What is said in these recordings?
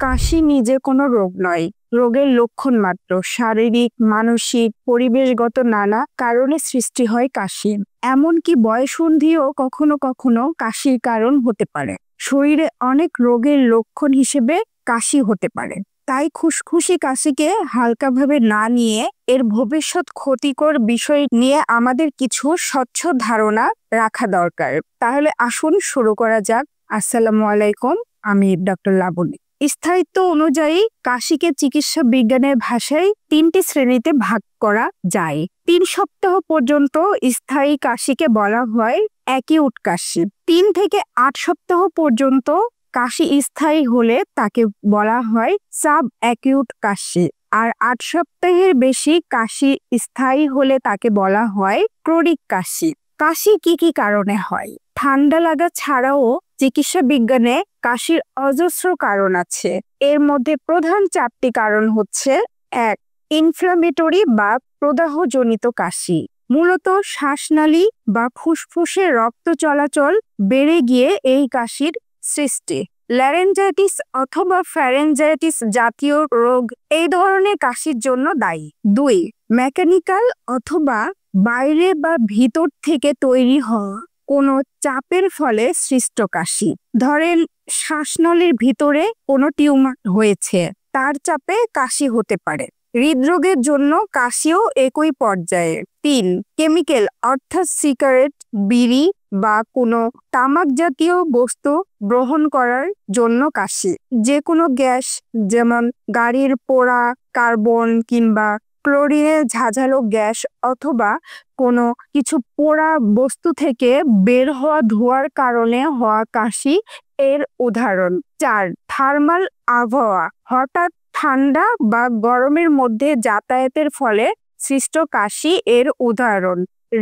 কাশি নিজে কোনো রোগ নয়, রোগের লক্ষণ মাত্র। শারীরিক, মানসিক, পরিবেশগত নানা কারণে সৃষ্টি হয় কাশি। এমনকি বয়ঃসন্ধিও কখনো কখনো কাশির কারণ হতে পারে। শরীরে অনেক রোগের লক্ষণ হিসেবে কাশি হতে পারে। তাই খুশখুশি কাশিকে হালকাভাবে না নিয়ে এর ভবিষ্যৎ ক্ষতিকর বিষয় নিয়ে আমাদের কিছু স্বচ্ছ ধারণা রাখা দরকার। তাহলে আসুন শুরু করা যাক। আসসালামু আলাইকুম, আমি ডক্টর লাবণী। স্থায়িত্ব অনুযায়ী কাশিকে চিকিৎসা বিজ্ঞানের ভাষায় 3টি শ্রেণীতে ভাগ করা যায়। 3 সপ্তাহ পর্যন্ত স্থায়ী কাশিকে বলা হয় অ্যাকিউট কাশি। 3 থেকে 8 সপ্তাহ পর্যন্ত কাশি স্থায়ী হলে তাকে বলা হয় সাব অ্যাকিউট কাশি। আর 8 সপ্তাহের বেশি কাশি স্থায়ী হলে তাকে বলা হয় ক্রনিক কাশি। কাশি কি কি কারণে হয়? ঠান্ডা লাগা ছাড়াও চিকিৎসা বিজ্ঞানে কাশির অজস্র কারণ আছে। এর মধ্যে প্রধান 4টি কারণ হচ্ছে: 1. ইনফ্লামেটরি বা প্রদাহজনিত কাশি। মূলত শ্বাসনালী বা ফুসফুসে রক্ত চলাচল বেড়ে গিয়ে এই কাশির সৃষ্টি। ল্যারেঞ্জাইটিস অথবা ফ্যারেঞ্জাইটিস জাতীয় রোগ এই ধরনের কাশির জন্য দায়ী। 2. মেকানিক্যাল অথবা বাইরে বা ভিতর থেকে তৈরি হওয়া কোনো চাপের ফলে সৃষ্ট কাশি। ধরেন শ্বাসনলীর ভিতরে কোনো টিউমার হয়েছে, তার চাপে কাশি হতে পারে। হৃদরোগের জন্য কাশিও একই পর্যায়ে। 3. কেমিক্যাল অর্থাৎ সিগারেট, বিড়ি বা কোনো তামাক জাতীয় বস্তু গ্রহণ করার জন্য কাশি। যে কোনো গ্যাস, যেমন গাড়ির পোড়া কার্বন কিংবা ক্লোরিনের ঝাঁঝালো গ্যাস অথবা কোনো কিছু পোড়া বস্তু থেকে বের হওয়া ধোঁয়ার কারণে হওয়া কাশি এর উদাহরণ। 4. থার্মাল আবহাওয়া, হঠাৎ ঠান্ডা বা গরমের মধ্যে যাতায়াতের ফলে সৃষ্ট কাশি এর উদাহরণ।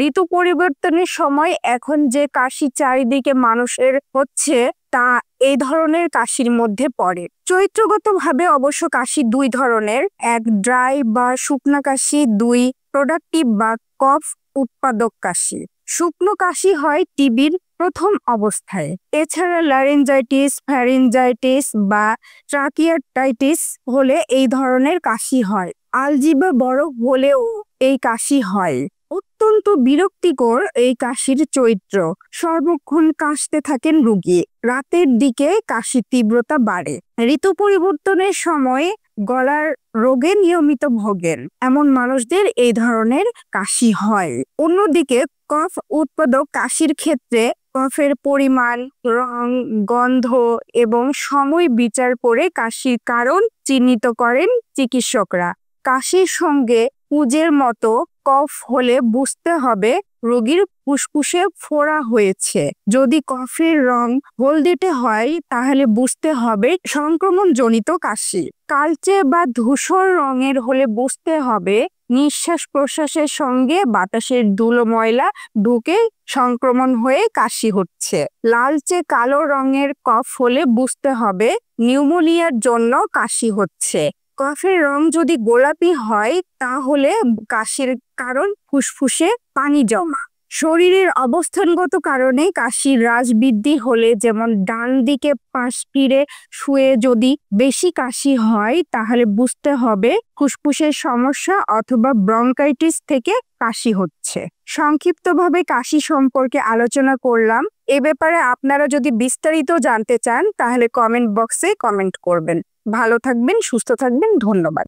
ঋতু পরিবর্তনের সময় এখন যে কাশি চারিদিকে মানুষের হচ্ছে তা এই ধরনের কাশির মধ্যে পড়ে। চরিত্রগতভাবে অবশ্য কাশি 2 ধরনের: 1. ড্রাই বা শুকনা কাশি, 2. প্রোডাক্টিভ বা কফ উৎপাদক কাশি। শুকনো কাশি হয় টিবির প্রথম অবস্থায়। এছাড়া ল্যারেঞ্জাইটিস, ফ্যারিঞ্জাইটিস বা ট্রাকিয়াটাইটিস হলে এই ধরনের কাশি হয়। আলজিবা বড় হলেও এই কাশি হয়। অত্যন্ত বিরক্তিকর এই কাশির চরিত্র। সর্বক্ষণ কাশতে থাকেন রোগী। রাতের দিকে কাশির তীব্রতা বাড়ে। ঋতু পরিবর্তনের সময় গলার রোগে নিয়মিত ভোগেন এমন মানুষদের এই ধরনের কাশি হয়। অন্যদিকে কফ উৎপাদক কাশির ক্ষেত্রে কফের পরিমাণ, রং, গন্ধ এবং সময় বিচার করে কাশির কারণ চিহ্নিত করেন চিকিৎসকরা। কাশির সঙ্গে পুজের মতো কফ হলে বুঝতে হবে রোগীর ফুসফুসে ফোড়া হয়েছে। যদি কফের রং হলদেটে হয় তাহলে বুঝতে হবে সংক্রমণজনিত কাশি। কালচে বা ধূসর রঙের হলে বুঝতে হবে নিঃশ্বাস প্রশ্বাসের সঙ্গে বাতাসের ধুলো ময়লা ঢুকে সংক্রমণ হয়ে কাশি হচ্ছে। লালচে কালো রঙের কফ হলে বুঝতে হবে নিউমোনিয়ার জন্য কাশি হচ্ছে। কফের রং যদি গোলাপি হয় তাহলে কাশির কারণ ফুসফুসে পানি জমা। শরীরের অবস্থানগত কারণে কাশির হ্রাস বৃদ্ধি হলে, যেমন ডান দিকে পাশ ফিরে শুয়ে যদি বেশি কাশি হয় তাহলে বুঝতে হবে ফুসফুসের সমস্যা অথবা ব্রঙ্কাইটিস থেকে কাশি হচ্ছে। সংক্ষিপ্তভাবে কাশি সম্পর্কে আলোচনা করলাম। এ ব্যাপারে আপনারা যদি বিস্তারিত জানতে চান তাহলে কমেন্ট বক্সে কমেন্ট করবেন। ভালো থাকবেন, সুস্থ থাকবেন। ধন্যবাদ।